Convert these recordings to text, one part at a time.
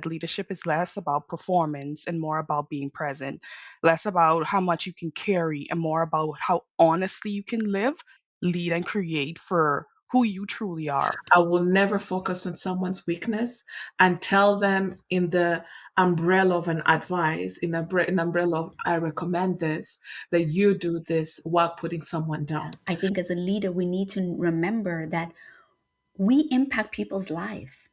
leadership is less about performance and more about being present, less about how much you can carry and more about how honestly you can live, lead, and create for who you truly are. I will never focus on someone's weakness and tell them in the umbrella of an advice, in umbrella of I recommend this, that you do this while putting someone down. I think as a leader, we need to remember that we impact people's lives.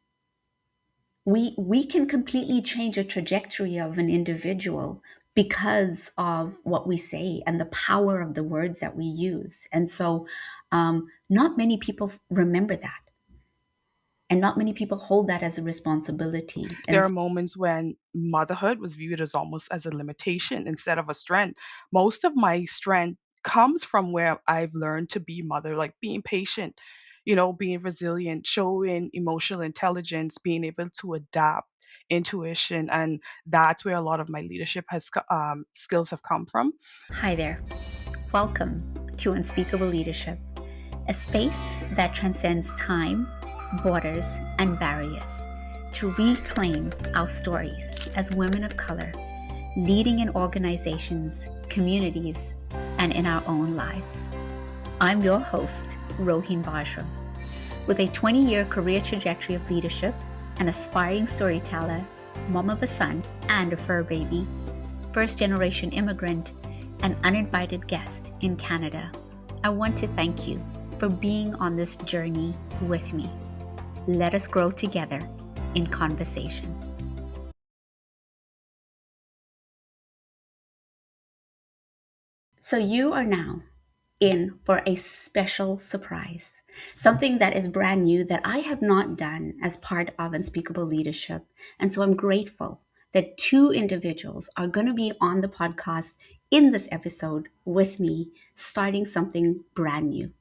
We can completely change a trajectory of an individual because of what we say and the power of the words that we use. And so, not many people remember that, and not many people hold that as a responsibility. There And are moments when motherhood was viewed as almost as a limitation instead of a strength. Most of my strength comes from where I've learned to be mother, like being patient, being resilient, showing emotional intelligence, being able to adapt, intuition, and that's where a lot of my leadership skills have come from. hi there, welcome to Unspeakable Leadership, a space that transcends time, borders, and barriers to reclaim our stories as women of color, leading in organizations, communities, and in our own lives. I'm your host, Rohene Bouajram. With a 20-year career trajectory of leadership, an aspiring storyteller, mom of a son and a fur baby, first-generation immigrant, and uninvited guest in Canada, I want to thank you for being on this journey with me. Let us grow together in conversation. So you are now in for a special surprise, something that is brand new that I have not done as part of Unspeakable Leadership. And so I'm grateful that two individuals are going to be on the podcast in this episode with me, starting something brand new.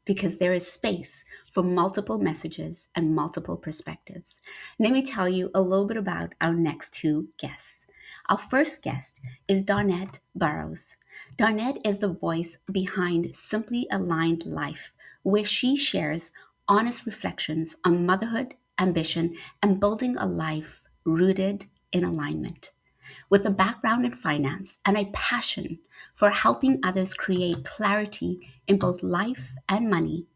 Because there is space for multiple messages and multiple perspectives. Let me tell you a little bit about our next two guests. Our first guest is Donnette Burrows. Donnette is the voice behind Simply Aligned Life, where she shares honest reflections on motherhood, ambition, and building a life rooted in alignment. With a background in finance and a passion for helping others create clarity in both life and money,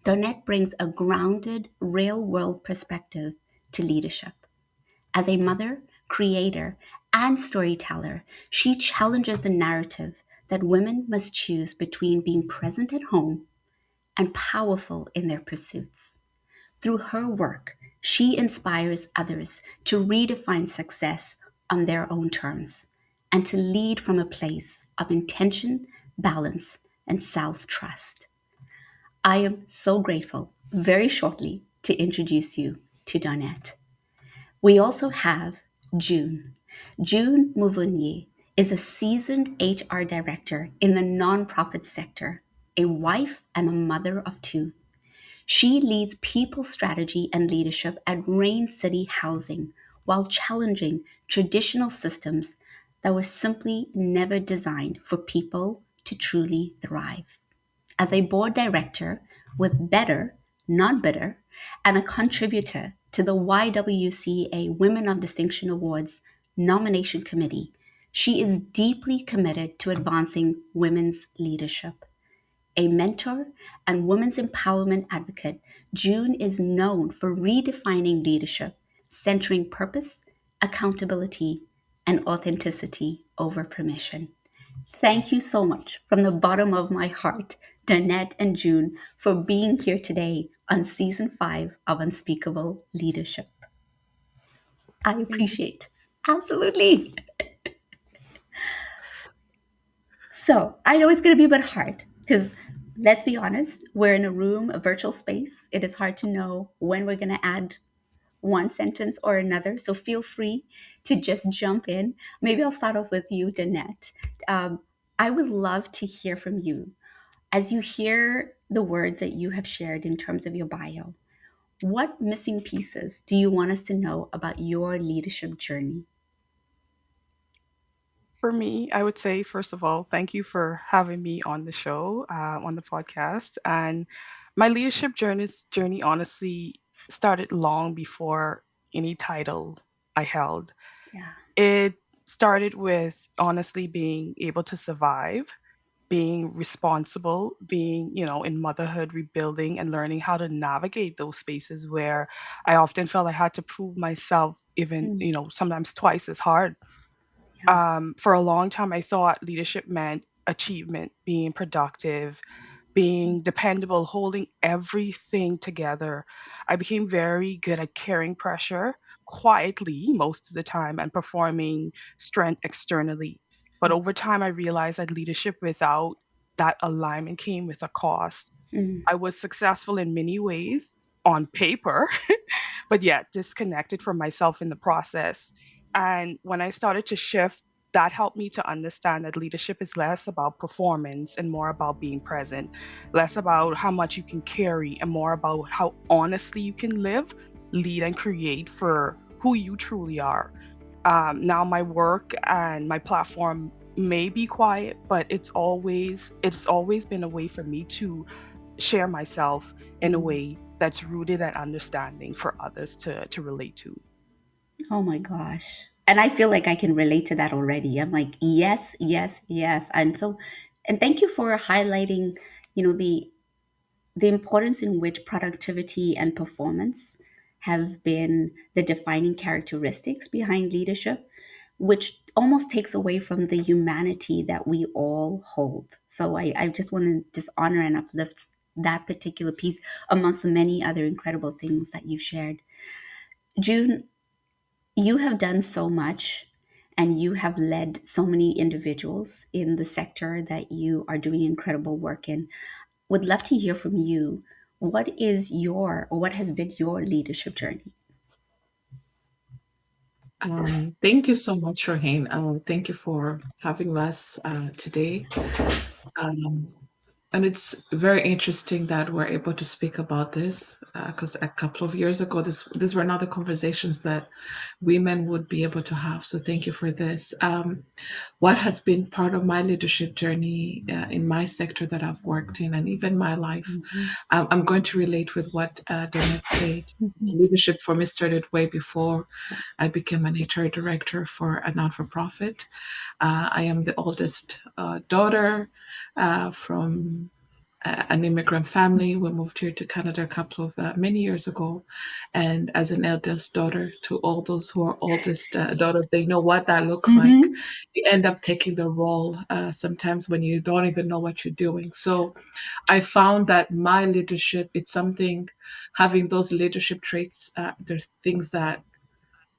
Donnette brings a grounded, real world perspective to leadership. As a mother, creator, and storyteller, she challenges the narrative that women must choose between being present at home and powerful in their pursuits. Through her work, she inspires others to redefine success on their own terms and to lead from a place of intention, balance, and self trust. I am so grateful very shortly to introduce you to Donnette. We also have June. June Muvunyi is a seasoned HR director in the nonprofit sector, a wife and a mother of two. She leads people strategy and leadership at Rain City Housing while challenging traditional systems that were simply never designed for people to truly thrive. As a board director with Better, Not Bitter, and a contributor to the YWCA Women of Distinction Awards nomination committee, she is deeply committed to advancing women's leadership. A mentor and women's empowerment advocate, June is known for redefining leadership, centering purpose, accountability, and authenticity over permission. Thank you so much from the bottom of my heart, Donnette and June, for being here today on season 5 of Unspeakable Leadership. I appreciate. Absolutely. So I know it's going to be a bit hard because let's be honest, we're in a room, a virtual space. It is hard to know when we're going to add one sentence or another. So feel free to just jump in. Maybe I'll start off with you, Donnette. I would love to hear from you as you hear the words that you have shared in terms of your bio. What missing pieces do you want us to know about your leadership journey? For me, I would say, first of all, thank you for having me on the show, on the podcast. And my leadership journey honestly started long before any title. I held. Yeah. It started with honestly being able to survive, being responsible, being, in motherhood, rebuilding and learning how to navigate those spaces where I often felt I had to prove myself even, Mm. sometimes twice as hard. Yeah. For a long time, I thought leadership meant achievement, being productive, being dependable, holding everything together. I became very good at carrying pressure quietly most of the time and performing strength externally. But over time, I realized that leadership without that alignment came with a cost. Mm. I was successful in many ways on paper, but yet disconnected from myself in the process. And when I started to shift, that helped me to understand that leadership is less about performance and more about being present, less about how much you can carry and more about how honestly you can live, lead, and create for who you truly are. Now my work and my platform may be quiet, but it's always been a way for me to share myself in a Mm. way that's rooted and understanding for others to relate to. Oh my gosh. And I feel like I can relate to that already. I'm like, yes, yes, yes. And thank you for highlighting, the importance in which productivity and performance have been the defining characteristics behind leadership, which almost takes away from the humanity that we all hold. So I just want to dishonor and uplift that particular piece amongst the many other incredible things that you shared. June, you have done so much and you have led so many individuals in the sector that you are doing incredible work in. Would love to hear from you. What has been your leadership journey? Thank you so much, Rohene. Thank you for having us today. Um, and it's very interesting that we're able to speak about this because a couple of years ago, these were not the conversations that women would be able to have. So thank you for this. What has been part of my leadership journey in my sector that I've worked in, and even my life, Mhm. I'm going to relate with what Donnette said. Mhm. Leadership for me started way before I became an HR director for a non for profit. I am the oldest daughter from an immigrant family. We moved here to Canada a couple of many years ago, and as an eldest daughter to all those who are oldest daughters, they know what that looks like. Mhm. You end up taking the role sometimes when you don't even know what you're doing. So I found that my leadership, it's something, having those leadership traits. There's things that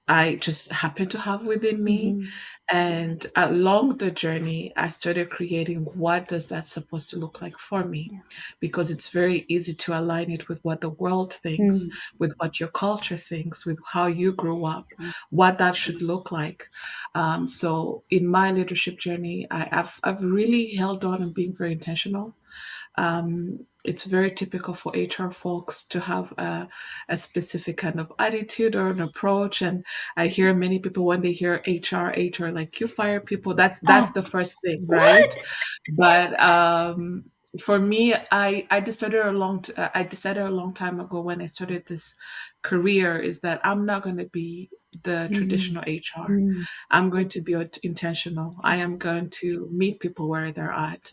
I just happen to have within me. Mhm. And along the journey, I started creating what does that supposed to look like for me? Yeah. Because it's very easy to align it with what the world thinks, Mm. with what your culture thinks, with how you grew up, what that should look like. So in my leadership journey, I've really held on and being very intentional. It's very typical for HR folks to have a specific kind of attitude or an approach. And I hear many people when they hear HR, like you fire people, that's Oh, the first thing, right? what? But for me, I decided a long time ago when I started this career is that I'm not going to be the Mm. traditional HR. Mm. I'm going to be intentional. I am going to meet people where they're at,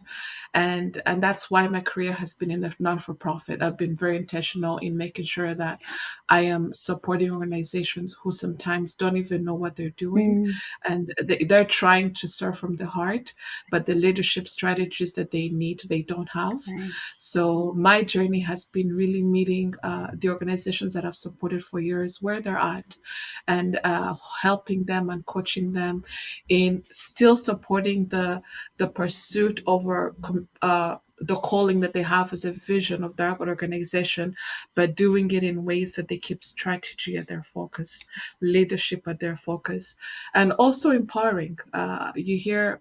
and that's why my career has been in the non-for-profit. I've been very intentional in making sure that I am supporting organizations who sometimes don't even know what they're doing, Mm. and they're trying to serve from the heart, but the leadership strategies that they need they don't have. Right. So my journey has been really meeting the organizations that I've supported for years where they're at, and helping them and coaching them in still supporting the pursuit over the calling that they have as a vision of their organization, but doing it in ways that they keep strategy at their focus, leadership at their focus, and also empowering. You hear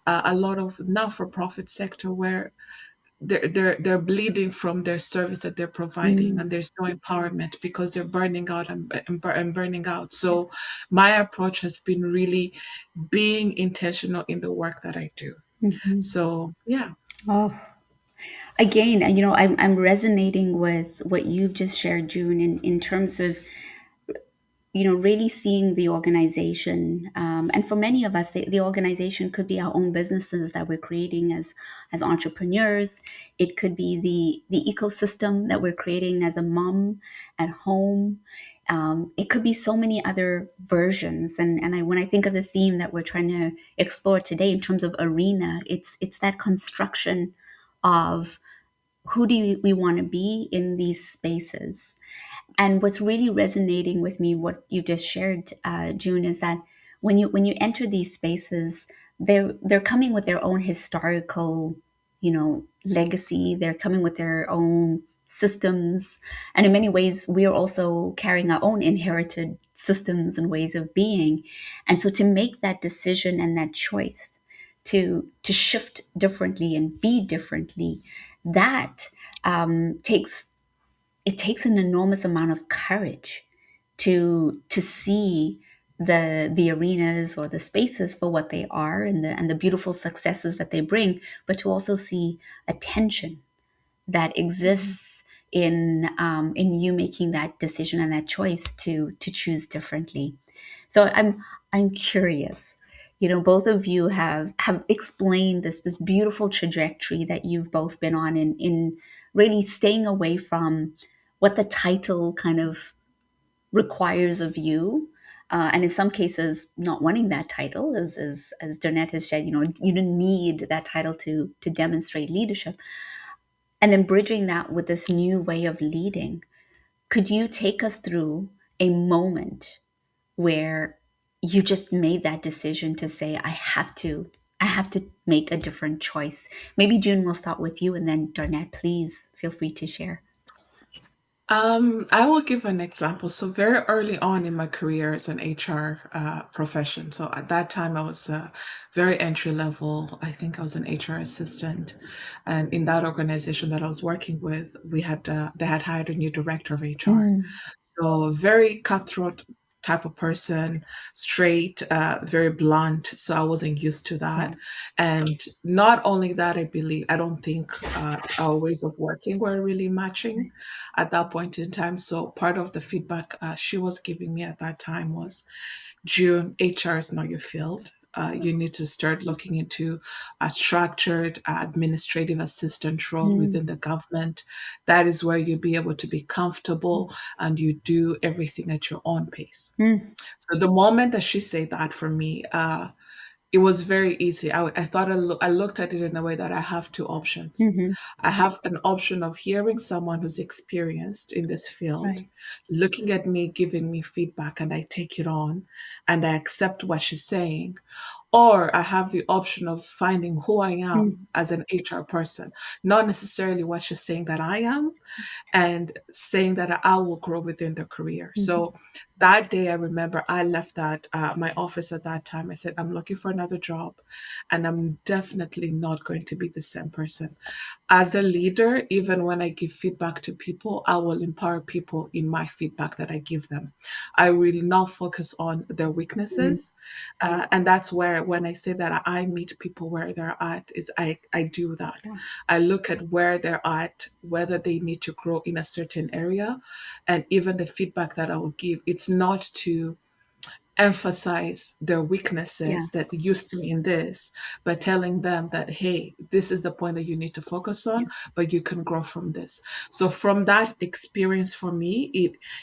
a lot of not-for-profit sector where they're bleeding from their service that they're providing, Mm. and there's no empowerment because they're burning out and burning out. So my approach has been really being intentional in the work that I do. Mhm. So yeah. Oh, again, I'm resonating with what you've just shared, June, in terms of really seeing the organization, and for many of us, the organization could be our own businesses that we're creating as entrepreneurs. It could be the ecosystem that we're creating as a mom at home. It could be so many other versions, when I think of the theme that we're trying to explore today in terms of arena, it's that construction of who do we want to be in these spaces. And what's really resonating with me, what you just shared, June, is that when you enter these spaces, they're coming with their own historical, legacy. They're coming with their own systems, and in many ways, we are also carrying our own inherited systems and ways of being. And so, to make that decision and that choice to shift differently and be differently, that takes it takes an enormous amount of courage to see the arenas or the spaces for what they are, and the beautiful successes that they bring, but to also see a tension that Mhm. exists in you making that decision and that choice to choose differently. So I'm curious. Both of you have explained this beautiful trajectory that you've both been on in really staying away from what the title kind of requires of you. And in some cases, not wanting that title, as Donnette has said, you didn't need that title to demonstrate leadership, and then bridging that with this new way of leading. Could you take us through a moment where you just made that decision to say, I have to make a different choice? Maybe June, will start with you, and then Darnett, please feel free to share. I will give an example. So very early on in my career as an HR profession. So at that time, I was very entry level. I think I was an HR assistant, and in that organization that I was working with, they had hired a new director of HR. Mm, So very cutthroat type of person, straight, very blunt. So I wasn't used to yeah. that. And not only that, I don't think our ways of working were really matching at that point in time. So part of the feedback she was giving me at that time was, June, HR is not your field. You need to start looking into a structured administrative assistant role Mm, within the government. That is where you'll be able to be comfortable and you do everything at your own pace. mm, So the moment that she said that for me, it was very easy. I thought I looked at it in a way that I have two options. mhm. I have an option of hearing someone who's experienced in this field, Right. looking at me, giving me feedback, and I take it on and I accept what she's saying. Or I have the option of finding who I Mm, am as an HR person, not necessarily what she's saying that I am, and saying that I will grow within the career. mhm, So that day, I remember I left that my office at that time. I said, I'm looking for another job, and I'm definitely not going to be the same person. As a leader, even when I give feedback to people, I will empower people in my feedback that I give them. I will not focus on their mm, weaknesses. And that's where, when I say that I meet people where they're at, is I do that. yeah. I look at where they're at, whether they need to grow in a certain area, and even the feedback that I will give, it's not to emphasize their Yeah. weaknesses that you see in this, but telling them that, hey, this is the point that you need to focus on, Yeah. but you can grow from this. So from that experience for me,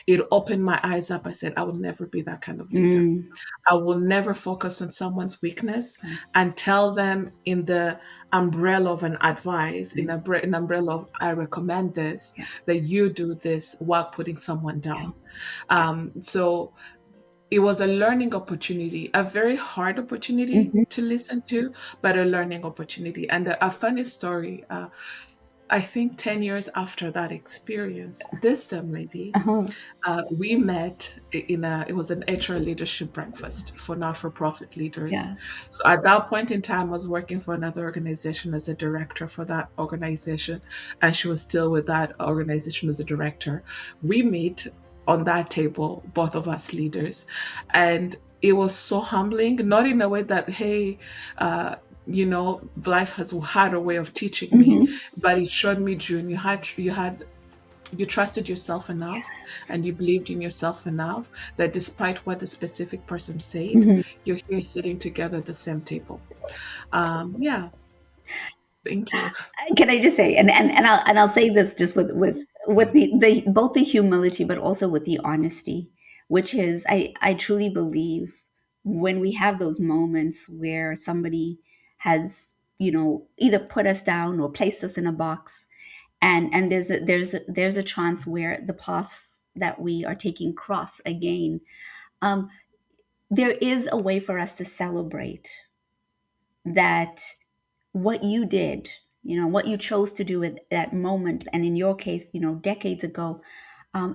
it opened my eyes up. I said, I will never be that kind of leader. Mm, I will never focus on someone's weakness right. and tell them in the umbrella of an advice, Mm, an umbrella of I recommend this, yeah. that you do this while putting someone Yeah. down. So it was a learning opportunity, a very hard opportunity Mhm. to listen to, but a learning opportunity. And a funny story, I think 10 years after that experience, this same lady, Uh-huh. we met it was an HR leadership breakfast for not-for-profit leaders. Yeah. So at that point in time, I was working for another organization as a director for that organization, and she was still with that organization as a director. We meet on that table, both of us leaders, and it was so humbling, not in a way that, hey, life has had a way of teaching me, Mhm. but it showed me, June, you had you trusted yourself enough and you believed in yourself enough that despite what the specific person said, Mhm. you're here sitting together at the same table. Yeah, thank you. Can I just say, and I'll say this just with the both the humility, but also with the honesty, which is I truly believe when we have those moments where somebody has, either put us down or placed us in a box, and there's a chance where the paths that we are taking cross again. um, there is a way for us to celebrate that what you did, what you chose to do at that moment, and in your case, decades ago,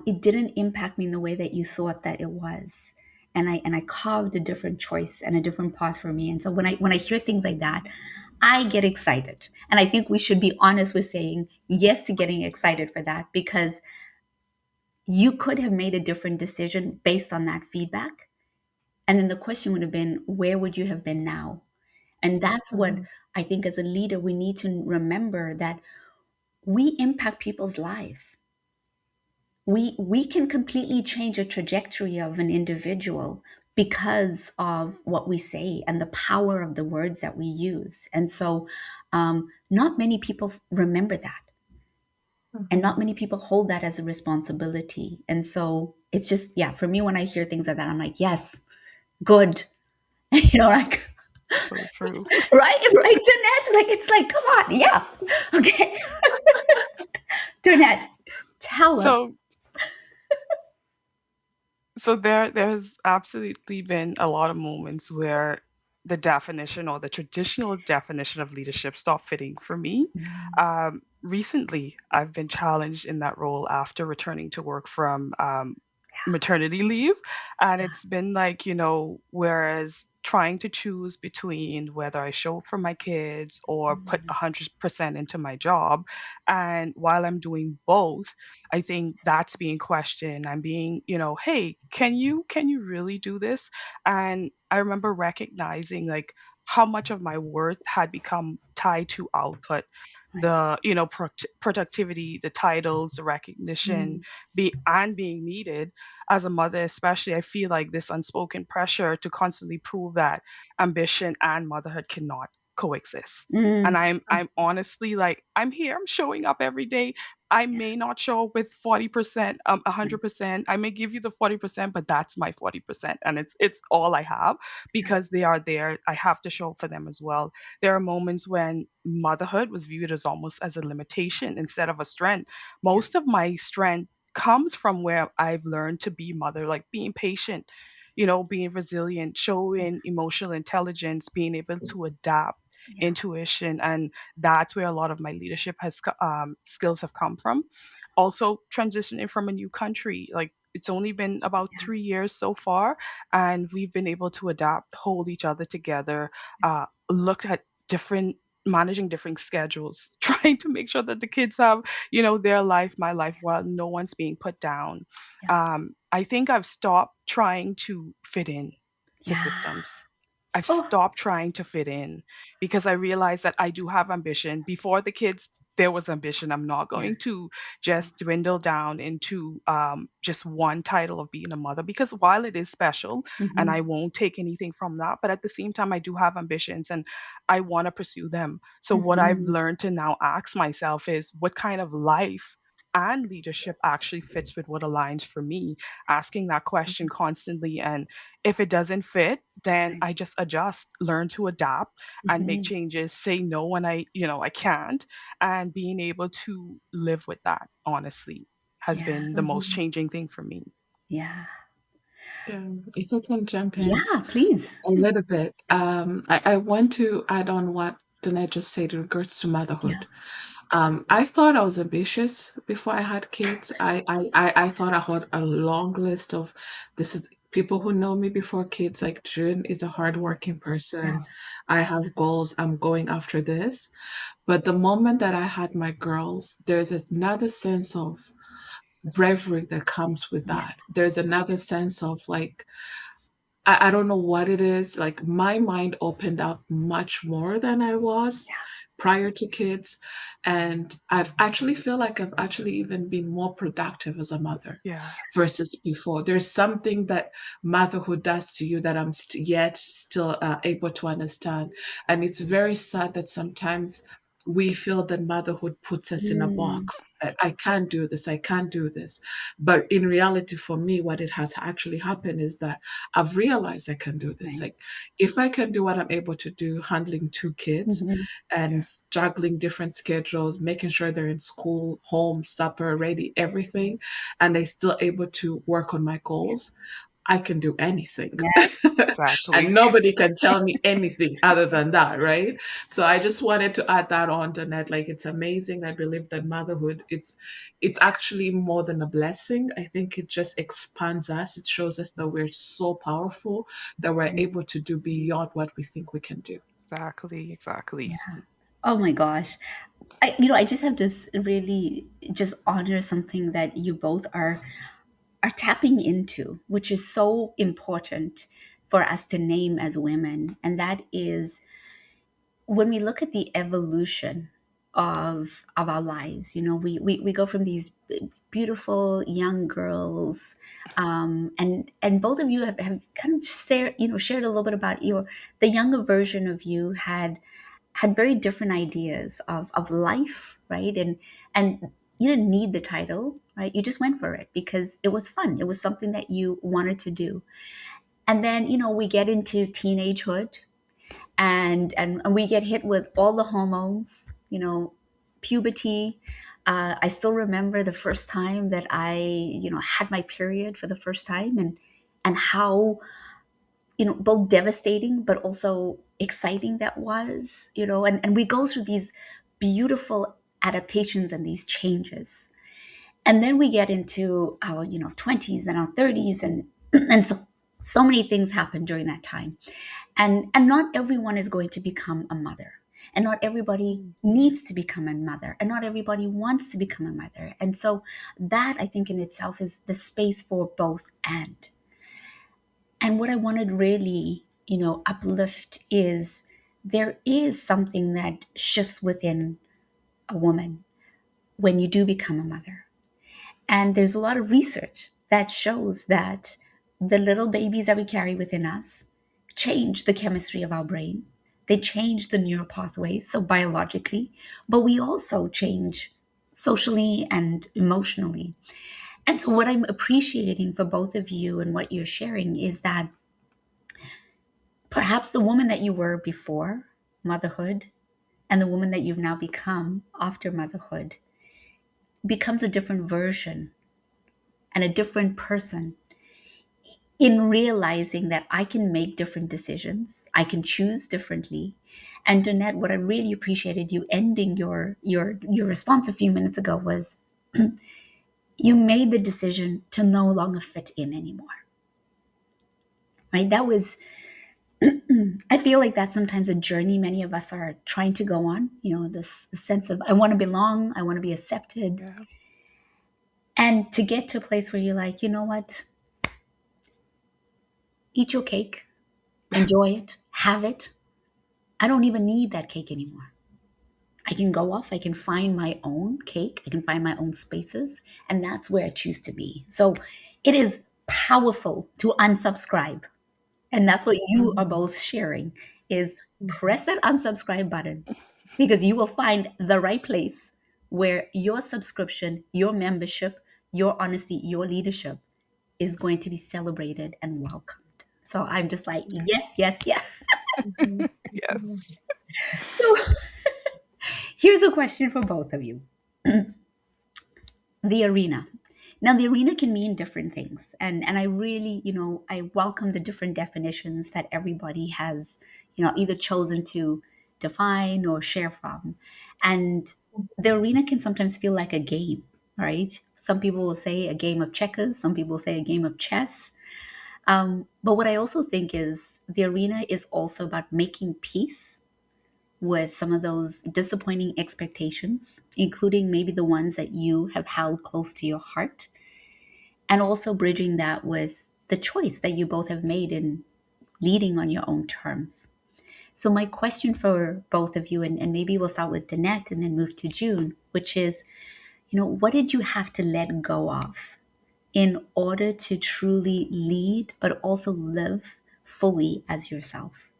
it didn't impact me in the way that you thought that it was. And I carved a different choice and a different path for me. And so when I hear things like that, I get excited. And I think we should be honest with saying yes to getting excited for that, because you could have made a different decision based on that feedback. And then the question would have been, where would you have been now? And that's what Mhm. I think as a leader, we need to remember, that we impact people's lives. We can completely change a trajectory of an individual because of what we say and the power of the words that we use. And so, not many people remember that. And not Mhm. many people hold that as a responsibility. And so it's just, yeah, for me, when I hear things like that, I'm like, yes, good. Like, So true. right, Jeanette? Like, it's like, come on, yeah. Okay. Donnette, tell us. So there's absolutely been a lot of moments where the definition or the traditional definition of leadership stopped fitting for me. Recently, I've been challenged in that role after returning to work from maternity leave, and it's been like, whereas trying to choose between whether I show up for my kids or put 100% into my job, and while I'm doing both, I think that's being questioned. I'm being, hey, can you really do this? And I remember recognizing like how much of my worth had become tied to output, Right. the productivity, the titles, the recognition, Mm, being needed as a mother. Especially, I feel like this unspoken pressure to constantly prove that ambition and motherhood cannot coexist. mm, And I'm honestly like, I'm here, I'm showing up every day. I may not show up with 40%, 100%. I may give you the 40%, but that's my 40%. And it's all I have because they are there. I have to show up for them as well. There are moments when motherhood was viewed as almost as a limitation instead of a strength. yeah, Most of my strength comes from where I've learned to be mother, like being patient, being resilient, showing emotional intelligence, being able to adapt, yeah, intuition, and that's where a lot of my leadership skills have come from. Also, transitioning from a new country, like it's only been about yeah, 3 years so far, and we've been able to adapt, hold each other together, look at different managing different schedules, trying to make sure that the kids have, their life, my life, while no one's being put down. yeah, I think I've stopped trying to fit in to yeah. systems. I've Oh, stopped trying to fit in because I realized that I do have ambition. Before the kids, there was ambition. I'm not yeah. going to just dwindle down into just one title of being a mother, because while it is special and I Hmm. won't take anything from that, but at the same time, I do have ambitions and I want to pursue them. So, what I've Hmm. learned to now ask myself is what kind of life and leadership actually fits with what aligns for me, asking that question constantly. And if it doesn't fit, then Right. I just adjust, learn to adapt and make Hmm. changes, say no when I can't, and being able to live with that, honestly, has Yeah, been the most Mhm. changing thing for me. yeah, If I can jump in yeah. Please. a little bit, I want to add on what Donnette just said in regards to Yeah, motherhood. I thought I was ambitious before I had kids. I thought I had a long list of this is people who know me before kids, like June is a hardworking yeah, person. I have goals. I'm going after this. But the moment that I had my girls, there's another sense of bravery that comes with yeah, that. There's another sense of like, I don't know what it is. Like my mind opened up much more than I was prior to kids. And I've actually feel like I've actually even been more productive as a mother Yeah. versus before. There's something that motherhood does to you that I'm yet still able to understand. And it's very sad that sometimes we feel that motherhood puts us in a Mm, box. That I can't do this, I can't do this. But in reality, for me, what it has actually happened is that I've realized I can do this. right. Like, if I can do what I'm able to do, handling two kids Mhm. and Yeah. juggling different schedules, making sure they're in school, home, supper, ready, everything, and I still able to work on my goals, I can do anything. Yeah. And Exactly. nobody can tell me anything other than that, right? So I just wanted to add that on, Donnette. Like, it's amazing. I believe that motherhood, it's actually more than a blessing. I think it just expands us. It shows us that we're so powerful that we're Right. able to do beyond what we think we can do. Exactly. Exactly. Oh my gosh. I just have to really just honor something that you both are tapping into, which is so important for us to name as women. And that is when we look at the evolution of our lives. We go from these beautiful young girls, and both of you have kind of shared a little bit about the younger version of you had very different ideas of life, right? And you didn't need the title, right? You just went for it because it was fun. It was something that you wanted to do. And then, we get into teenagehood, and we get hit with all the hormones, puberty. I still remember the first time that I, had my period for the first time, and how, both devastating but also exciting that was, and we go through these beautiful adaptations and these changes. And then we get into our, 20s and our 30s, and and so many things happen during that time. And not everyone is going to become a mother, and not everybody Mm. needs to become a mother, and not everybody wants to become a mother. And so that, I think, in itself is the space for both. And what I wanted really, uplift is there is something that shifts within a woman when you do become a mother. And there's a lot of research that shows that the little babies that we carry within us change the chemistry of our brain. They change the neural pathways, so biologically, but we also change socially and emotionally. And so, what I'm appreciating for both of you and what you're sharing is that perhaps the woman that you were before motherhood and the woman that you've now become after motherhood becomes a different version and a different person in realizing that I can make different decisions, I can choose differently. And Donnette, what I really appreciated you ending your response a few minutes ago was you made the decision to no longer fit in anymore. Right? That was I feel like that's sometimes a journey many of us are trying to go on, this sense of I want to belong, I want to be accepted. Yeah. And to get to a place where you're like, you know what? Eat your cake, enjoy it, have it. I don't even need that cake anymore. I can go off, I can find my own cake, I can find my own spaces, and that's where I choose to be. So it is powerful to unsubscribe. And that's what you are Mhm. both sharing is Mhm. press that unsubscribe button because you will find the right place where your subscription, your membership, your honesty, your leadership is going to be celebrated and welcomed. So I'm just like, yes, yes, yes. Mhm. Yes. So here's a question for both of you. The arena. Now, the arena can mean different things. And I really, I welcome the different definitions that everybody has, either chosen to define or share from. And the arena can sometimes feel like a game, right? Some people will say a game of checkers, some people say a game of chess. But what I also think is the arena is also about making peace with some of those disappointing expectations, including maybe the ones that you have held close to your heart, and also bridging that with the choice that you both have made in leading on your own terms. So my question for both of you, and maybe we'll start with Donnette and then move to June, which is, what did you have to let go of in order to truly lead, but also live fully as yourself?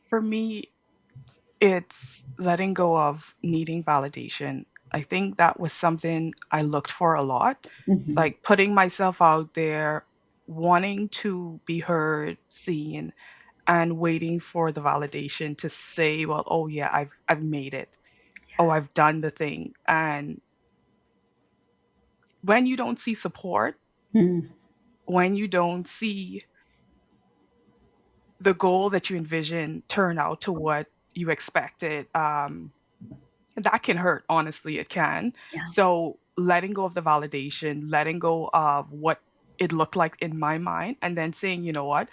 For me, it's letting go of needing validation. I think that was something I looked for a lot, Hmm. like putting myself out there, wanting to be heard, seen, and waiting for the validation to say, well, oh yeah, I've made it. Oh, I've done the thing. And when you don't see support, Mm, when you don't see the goal that you envision turn out to what you expected, that can hurt, honestly, it can. yeah, So letting go of the validation, letting go of what it looked like in my mind, and then saying, you know what,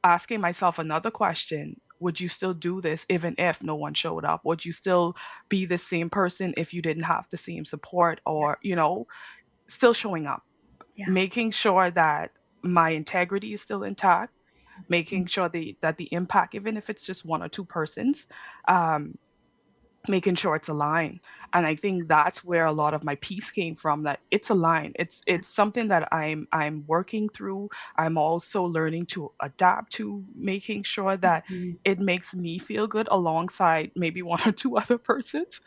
asking myself another question. Would you still do this even if no one showed up? Would you still be the same person if you didn't have the same support, or, still showing up, yeah, making sure that my integrity is still intact, making sure that the impact, even if it's just one or two persons, um, making sure it's aligned. And I think that's where a lot of my peace came from, that it's aligned. It's something that I'm working through. I'm also learning to adapt to, making sure that mm, it makes me feel good alongside maybe one or two other persons.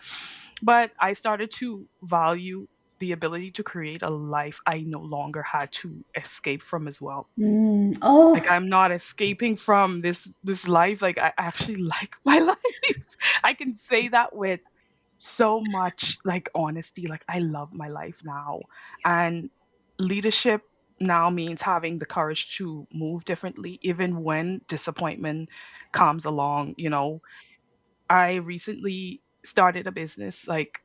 But I started to value the ability to create a life I no longer had to escape from as well. mm. Oh, Like, I'm not escaping from this life. Like, I actually like my life. I can say that with so much, like, honesty. Like, I love my life now. And leadership now means having the courage to move differently even when disappointment comes along. I recently started a business, like,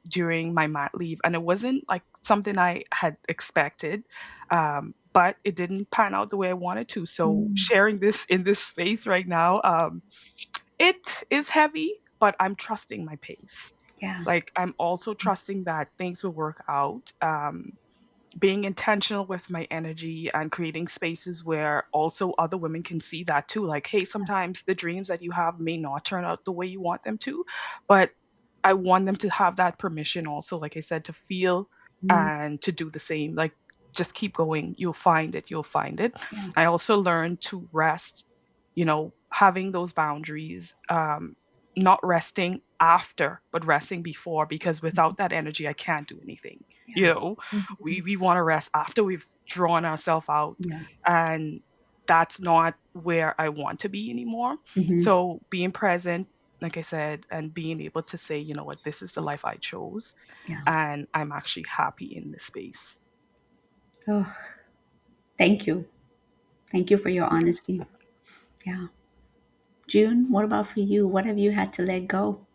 during my mat leave, and it wasn't like something I had expected, but it didn't pan out the way I wanted to. So mm, sharing this in this space right now, it is heavy, but I'm trusting my pace. yeah, Like, I'm also trusting that things will work out. Being intentional with my energy and creating spaces where also other women can see that too. Like, hey, sometimes the dreams that you have may not turn out the way you want them to, but I want them to have that permission also, like I said, to feel mm, and to do the same. Like, just keep going. You'll find it. You'll find it. yeah, I also learned to rest, having those boundaries, not resting after, but resting before, because without that energy, I can't do anything. You yeah, know, mhm, we want to rest after we've drawn ourselves out, yeah, and that's not where I want to be anymore. mhm, So being present, like I said, and being able to say, you know what, this is the life I chose, yeah. and I'm actually happy in this space. Oh, thank you. Thank you for your honesty. Yeah. June, what about for you? What have you had to let go?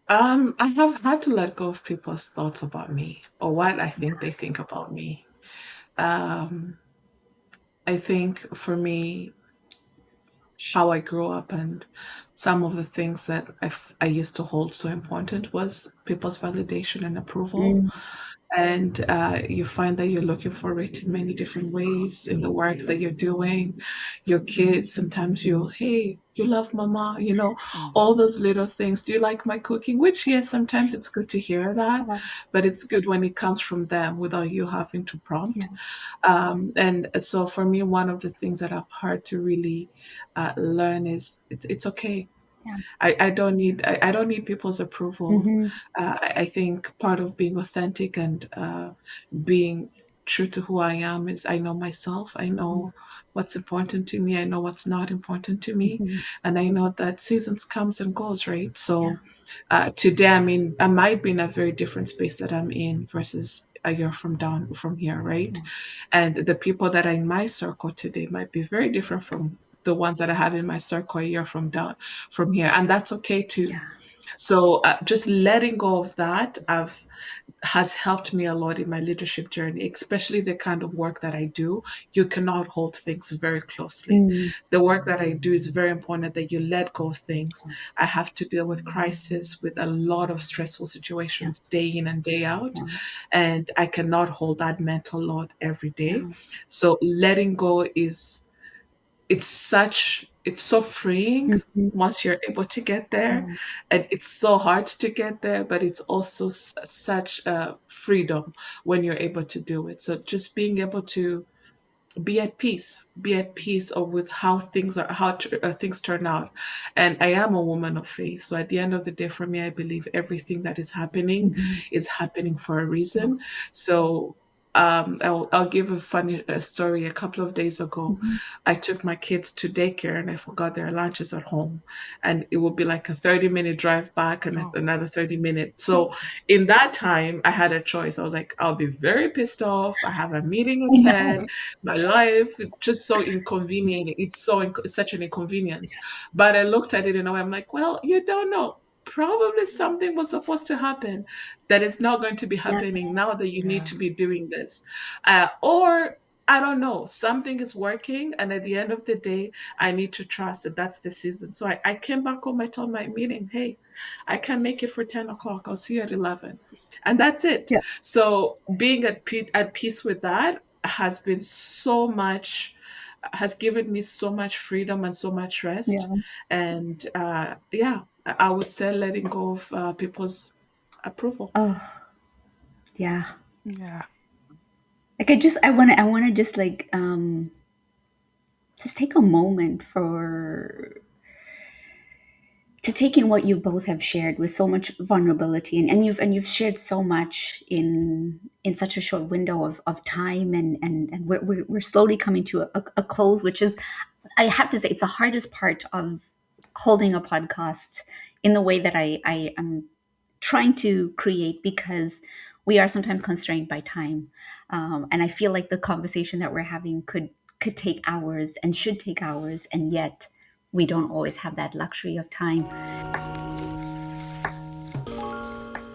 I have had to let go of people's thoughts about me or what I think they think about me. Um, I think for me, how I grew up and some of the things that I used to hold so important was people's validation and approval. Mm, And you find that you're looking for it in many different ways in the work that you're doing. Your kids, sometimes you'll, hey, you love mama, all Mhm. those little things. Do you like my cooking? Which, yes, sometimes it's good to hear that, oh, but it's good when it comes from them without you having to yeah, prompt. And so for me, one of the things that I've had to really learn is it's okay. yeah. I don't need people's approval. Mm-hmm. I think part of being authentic and being true to who I am is I know myself. I know what's important to me. I know what's not important to me, Mm-hmm. and I know that seasons comes and goes, right? Yeah. So today, I mean, I might be in a very different space that I'm in versus a year from down from here, right? And the people that are in my circle today might be very different from the ones that I have in my circle a year from down from here, and that's okay too. Yeah. So just letting go of that has helped me a lot in my leadership journey, especially the kind of work that I do. You cannot hold things very closely. Mm, The work that I do is very important that you let go of things. I have to deal with crisis, with a lot of stressful yeah. situations day in and day out, Yeah. and I cannot hold that mental load every day. Yeah. So letting go is it's so freeing Mhm. once you're able to get there, Yeah. and it's so hard to get there, but it's also such freedom when you're able to do it. So just being able to be at peace or with how things are, things turn out. And I am a woman of faith, so at the end of the day, for me, I believe everything that Mhm. is happening for a Yeah. reason. So I'll give a funny story. A couple of days ago, Mhm. I took my kids to daycare and I forgot their lunches at home. And it would be like a 30-minute drive back and Oh. another 30 minutes. So in that time, I had a choice. I was like, I'll be very pissed off. I have a meeting I at know. 10. My life is just so inconvenient. It's such an inconvenience. But I looked at it in a way, I'm like, well, you don't know. Probably something was supposed to happen that is not going to be Yeah. happening now that you need Yeah. to be doing this. Or I don't know, something is working. And at the end of the day, I need to trust that that's the season. So I came back home, I told my meeting, hey, I can make it for 10 o'clock. I'll see you at 11. And that's it. Yeah. So being at peace with that has been so much, has given me so much freedom and so much rest. Yeah. And yeah, I would say letting go of people's approval. Oh, yeah. Yeah. Like I want to just take a moment for to take in what you both have shared with so much vulnerability, and you've shared so much in such a short window of time, and we're slowly coming to a close, which is, I have to say, it's the hardest part of holding a podcast in the way that I am trying to create, because we are sometimes constrained by time, and I feel like the conversation that we're having could take hours and should take hours, and yet we don't always have that luxury of time.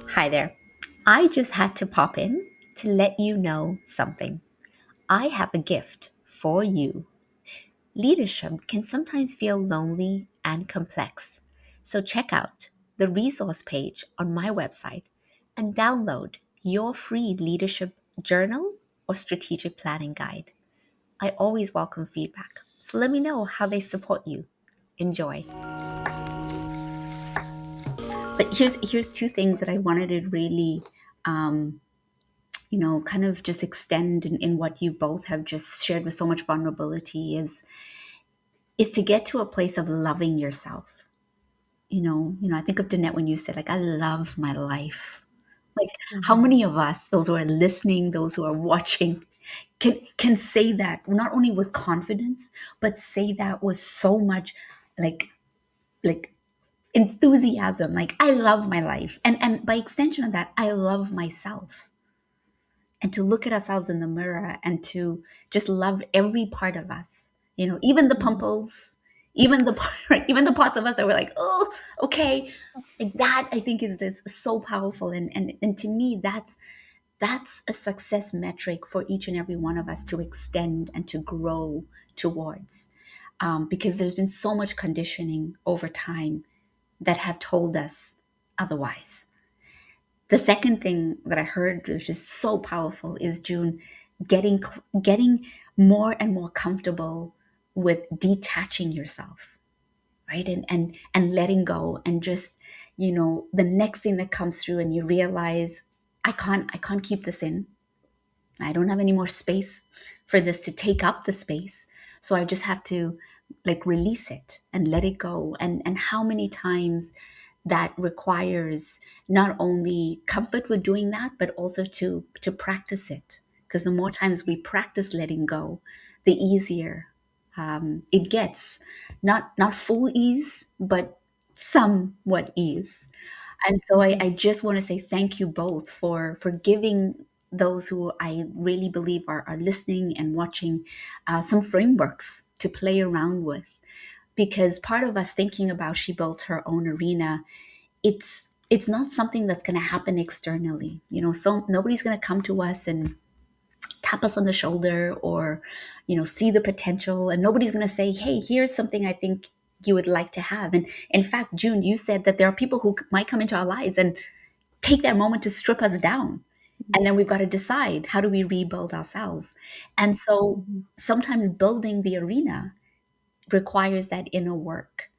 Hi there. I just had to pop in to let you know something. I have a gift for you. Leadership can sometimes feel lonely and complex. So check out the resource page on my website and download your free leadership journal or strategic planning guide. I always welcome feedback, so let me know how they support you. Enjoy. But here's two things that I wanted to really um, kind of just extend in what you both have just shared with so much vulnerability, is to get to a place of loving yourself. I think of Donnette when you said, like, I love my life. Like, how Hmm. many of us, those who are listening, those who are watching, can say that not only with confidence, but say that with so much like like enthusiasm. Like, I love my life, and by extension of that, I love myself. And to look at ourselves in the mirror and to just love every part of us, even the Hmm. pumples, even the even the parts of us that were like, oh, okay, like that. I think is so powerful, and to me, that's a success metric for each and every one of us to extend and to grow towards, because there's been so much conditioning over time that have told us otherwise. The second thing that I heard, which is so powerful, is June, getting more and more comfortable with detaching yourself, right? And letting go, and just, the next thing that comes through and you realize, I can't keep this in. I don't have any more space for this to take up the space. So I just have to, like, release it and let it go. And how many times that requires not only comfort with doing that, but also to practice it. Because the more times we practice letting go, the easier it gets. Not full ease, but somewhat ease. And so I Hmm. just want to say thank you both for giving those who I really believe are listening and watching some frameworks to play around with. Because part of us thinking about she built her own arena, it's not something that's going to happen externally. So nobody's going to come to us and tap us on the shoulder, or see the potential, and nobody's going to say, hey, here's something I think you would like to have. And in fact, June, you said that there are people who might come into our lives and take that moment to strip us down, and then we've got to decide, how do we rebuild ourselves? And so Hmm. sometimes building the arena requires that inner work.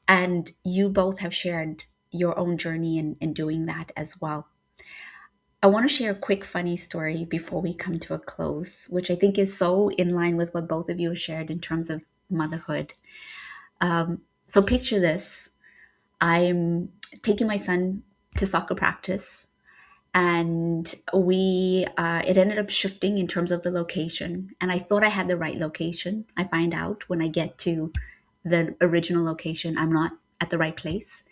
And you both have shared your own journey in doing that as well. I want to share a quick funny story before we come to a close, which I think is so in line with what both of you have shared in terms of motherhood. So picture this. I'm taking my son to soccer practice, and we it ended up shifting in terms of the location, and I thought I had the right location. I find out when I get to the original location I'm not at the right place.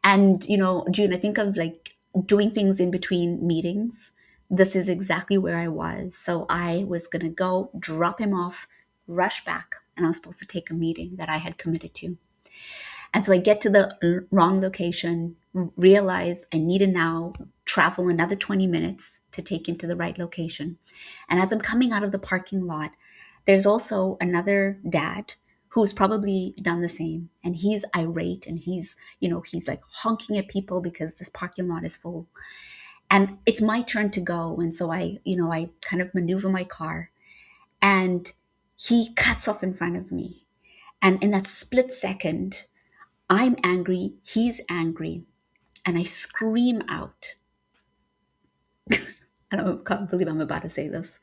And June, I think of like doing things in between meetings. This is exactly where I was. So I was going to go drop him off, rush back, and I was supposed to take a meeting that I had committed to. And so I get to the wrong location, realize I need to now travel another 20 minutes to take him to the right location. And as I'm coming out of the parking lot, there's also another dad who's probably done the same. And he's irate, and he's like honking at people because this parking lot is full. And it's my turn to go. And so I kind of maneuver my car, and he cuts off in front of me. And in that split second, I'm angry, he's angry, and I scream out. Can't believe I'm about to say this.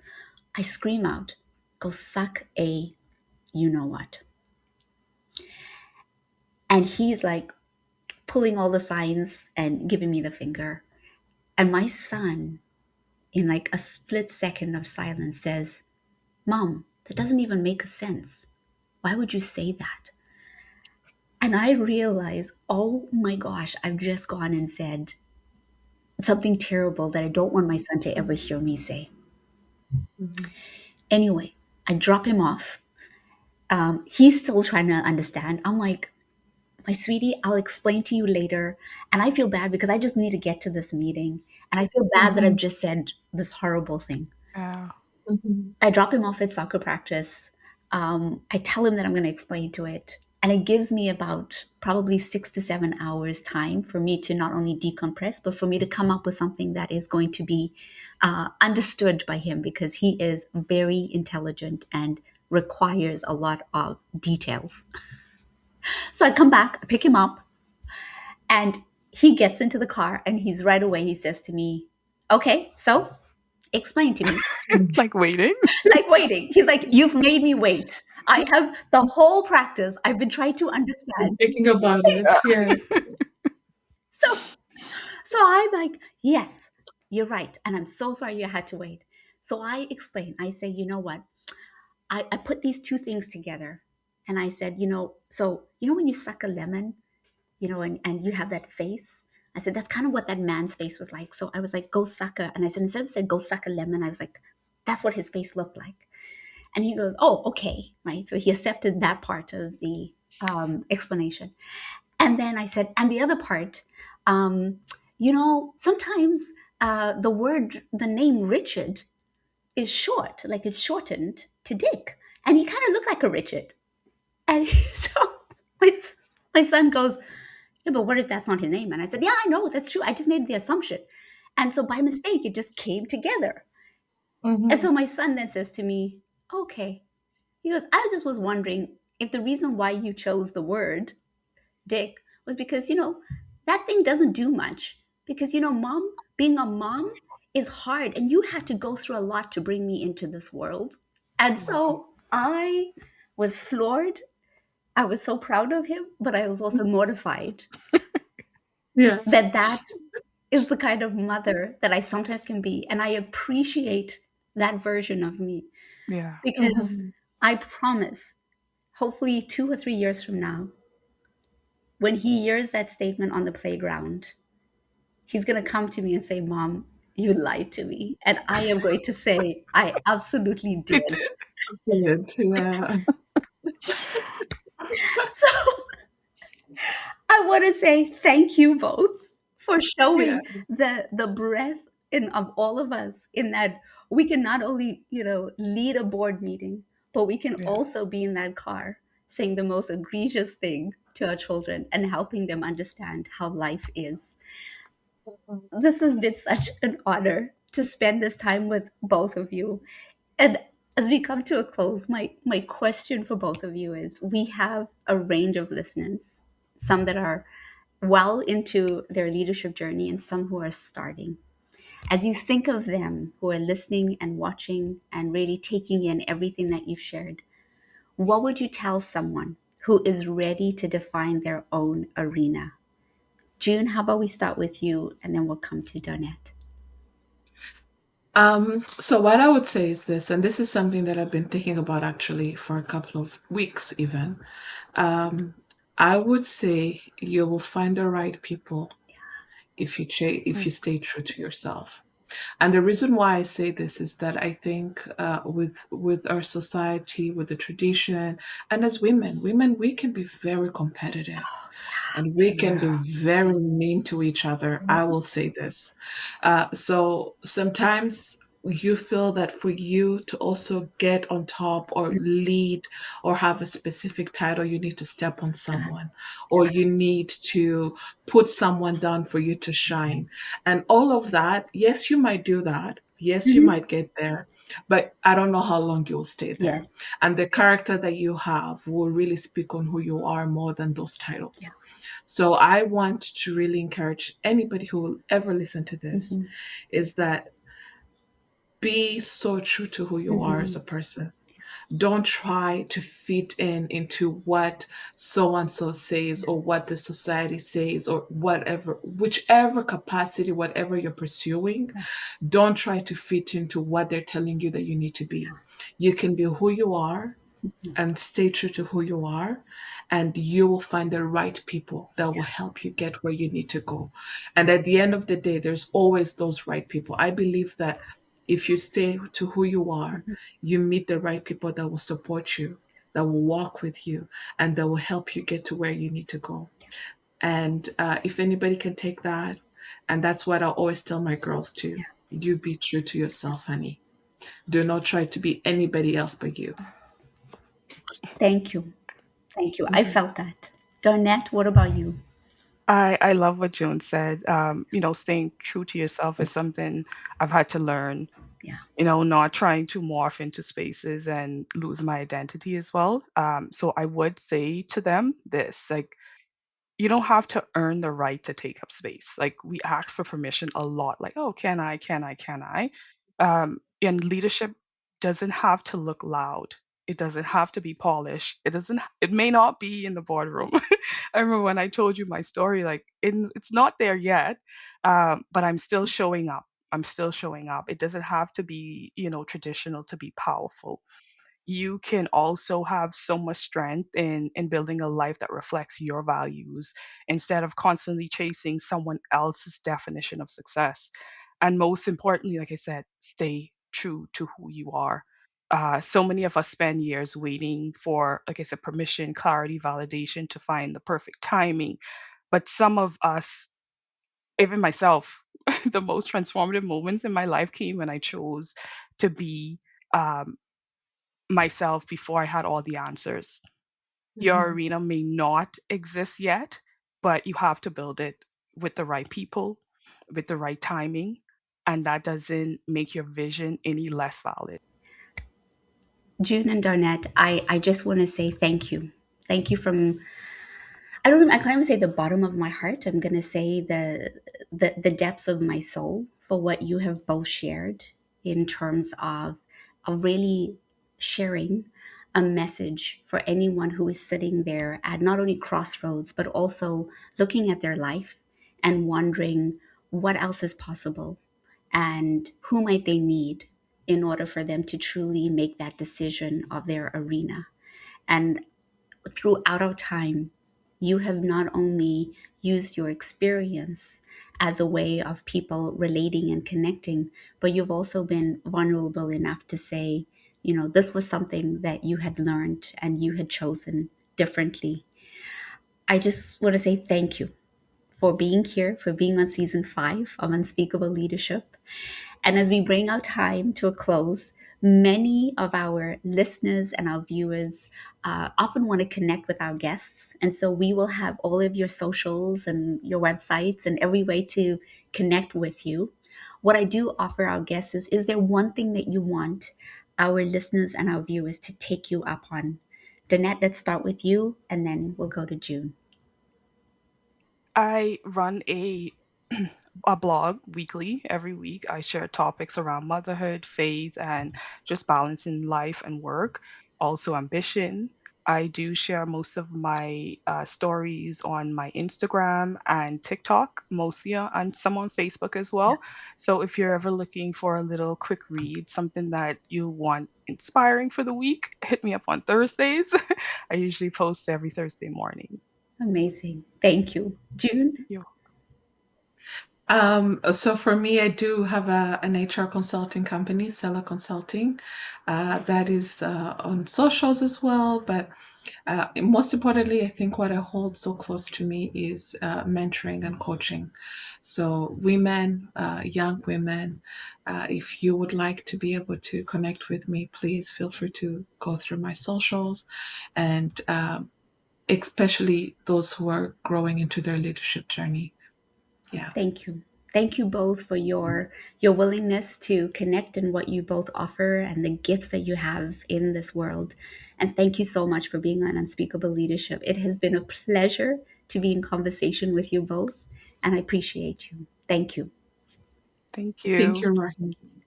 I scream out, "Go suck a you know what." And he's like pulling all the signs and giving me the finger. And my son, in like a split second of silence, says, "Mom, that doesn't even make sense. Why would you say that?" And I realize, oh my gosh, I've just gone and said something terrible that I don't want my son to ever hear me say. Mhm. Anyway, I drop him off. He's still trying to understand. I'm like, "My sweetie, I'll explain to you later." And I feel bad because I just need to get to this meeting. And I feel bad that I've Mhm. just said this horrible thing. Yeah. Mhm. I drop him off at soccer practice. I tell him that I'm going to explain to it. And it gives me about probably 6 to 7 hours time for me to not only decompress, but for me to come up with something that is going to be understood by him, because he is very intelligent and requires a lot of details. So I come back, I pick him up, and he gets into the car, and he's right away, he says to me, "Okay, so explain to me." Like waiting. Like waiting. He's like, "You've made me wait. I have the whole practice. I've been trying to understand." Thinking about it, yeah. So, so I'm like, "Yes, you're right. And I'm so sorry you had to wait." So I explain. I say, "You know what? I put these two things together." And I said, so, when you suck a lemon, and you have that face. I said, that's kind of what that man's face was like. So I was like, "Go suck a," and I said, instead of saying "go suck a lemon," I was like, that's what his face looked like. And he goes, "Oh, okay." Right. So he accepted that part of the explanation. And then I said, and the other part, sometimes the name Richard is short, like it's shortened to Dick. And he kind of looked like a Richard. And so my, my son goes, "Yeah, but what if that's not his name?" And I said, "Yeah, I know, that's true. I just made the assumption." And so by mistake, it just came together. And Mhm. so my son then says to me, "Okay." He goes, "I just was wondering if the reason why you chose the word Dick was because, that thing doesn't do much. Because, mom, being a mom is hard, and you had to go through a lot to bring me into this world." And Wow. so I was floored. I was so proud of him, but I was also mortified Yeah. that that is the kind of mother that I sometimes can be. And I appreciate that version of me, Yeah. because Mhm. I promise, hopefully 2 or 3 years from now, when he hears that statement on the playground, he's going to come to me and say, "Mom, you lied to me." And I am going to say, "I absolutely It did." did. Good. Yeah. So I want to say thank you both for Yeah. showing the breadth of all of us, in that we can not only, lead a board meeting, but we can Yeah. also be in that car saying the most egregious thing to our children and helping them understand how life is. Mhm. This has been such an honor to spend this time with both of you. And As we come to a close, my question for both of you is, we have a range of listeners, some that are well into their leadership journey and some who are starting. As you think of them who are listening and watching and really taking in everything that you've shared, what would you tell someone who is ready to define their own arena? June, how about we start with you and then we'll come to Donnette? So what I would say is this, and this is something that I've been thinking about actually for a couple of weeks even. Um, I would say you will find the right people if you stay true to yourself. And the reason why I say this is that I think with our society, with the tradition, and as women we can be very competitive and we can be Yeah. very mean to each other. I will say this. So sometimes you feel that for you to also get on top or lead or have a specific title, you need to step on someone or you need to put someone down for you to shine. And all of that, yes, you might do that. Yes, you Mhm. might get there, but I don't know how long you'll stay there. Yes. And the character that you have will really speak on who you are more than those Yeah. titles. So I want to really encourage anybody who will ever listen to this Mhm. is that be so true to who you are as Mhm. a person. Don't try to fit in into what so and so says or what the society says or whatever, whichever capacity, whatever you're pursuing. Don't try to fit into what they're telling you that you need to be. You can be who you are and stay true to who you are, and you will find the right people that will help you get where you need to go. And at the end of the day, there's always those right people. I believe that if you stay to who you are, you meet the right people that will support you, that will walk with you, and that will help you get to where you need to go. And if anybody can take that, and that's what I always tell my girls too, you be true to yourself, honey. Do not try to be anybody else but you. Thank you. Thank you. I Mhm. felt that. Donnette, what about you? I love what Joan said. Staying true to yourself is something I've had to learn. Yeah. Not trying to morph into spaces and lose my identity as well. So I would say to them this, like, you don't have to earn the right to take up space. Like, we ask for permission a lot, like, oh, can I, can I, can I? And leadership doesn't have to look loud. It doesn't have to be polished. It may not be in the boardroom. I remember when I told you my story, like, it's not there yet, but I'm still showing up. I'm still showing up. It doesn't have to be, traditional to be powerful. You can also have so much strength in building a life that reflects your values instead of constantly chasing someone else's definition of success. And most importantly, like I said, stay true to who you are. So many of us spend years waiting for, like I said, permission, clarity, validation to find the perfect timing. But some of us, even myself, the most transformative moments in my life came when I chose to be um, myself before I had all the answers. Your Mhm. arena may not exist yet, but you have to build it with the right people, with the right timing, and that doesn't make your vision any less valid. June and Donnette, I just want to say thank you. Thank you from, I don't know, I can't even say the bottom of my heart. I'm gonna say the depths of my soul for what you have both shared in terms of really sharing a message for anyone who is sitting there at not only crossroads but also looking at their life and wondering what else is possible and who might they need in order for them to truly make that decision of their arena. And throughout our time, you have not only used your experience as a way of people relating and connecting, but you've also been vulnerable enough to say, this was something that you had learned and you had chosen differently. I just want to say thank you for being here, for being on season 5 of Unspeakable Leadership. And as we bring our time to a close, many of our listeners and our viewers often want to connect with our guests. And so we will have all of your socials and your websites and every way to connect with you. What I do offer our guests is there one thing that you want our listeners and our viewers to take you up on? Donnette, let's start with you and then we'll go to June. I run a blog weekly. Every week, I share topics around motherhood, faith, and just balancing life and work. Also, ambition. I do share most of my stories on my Instagram and TikTok, mostly and some on Facebook as Yeah, well. So if you're ever looking for a little quick read, something that you want inspiring for the week, hit me up on Thursdays. I usually post every Thursday morning. amazing. Thank you. June? You So for me, I do have an HR consulting company, Seller Consulting, that is on socials as well. But most importantly, I think what I hold so close to me is mentoring and coaching. So women, young women, if you would like to be able to connect with me, please feel free to go through my socials, and especially those who are growing into their leadership journey. Yeah. Thank you. Thank you both for your willingness to connect and what you both offer and the gifts that you have in this world. And thank you so much for being on Unspeakable Leadership. It has been a pleasure to be in conversation with you both, and I appreciate you. Thank you. Thank Thank you, you. Rohene.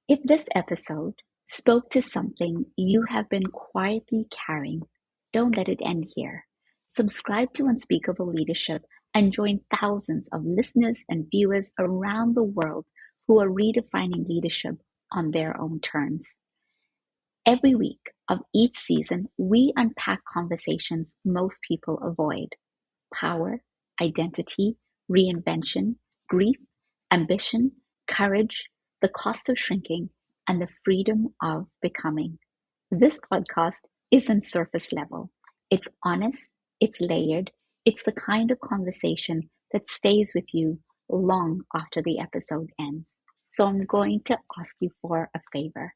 If this episode spoke to something you have been quietly carrying, don't let it end here. Subscribe to Unspeakable Leadership and join thousands of listeners and viewers around the world who are redefining leadership on their own terms. Every week of each season, we unpack conversations most people avoid: power, identity, reinvention, grief, ambition, courage, the cost of shrinking, and the freedom of becoming. This podcast isn't surface level. It's honest, it's layered, it's the kind of conversation that stays with you long after the episode ends. So I'm going to ask you for a favor.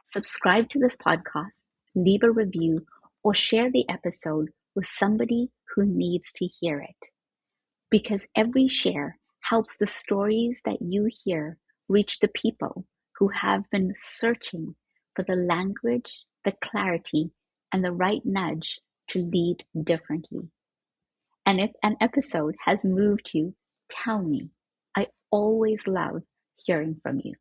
Subscribe to this podcast, leave a review, or share the episode with somebody who needs to hear it. Because every share helps the stories that you hear reach the people who have been searching for the language, the clarity, and the right nudge to lead differently. And if an episode has moved you, tell me. I always love hearing from you.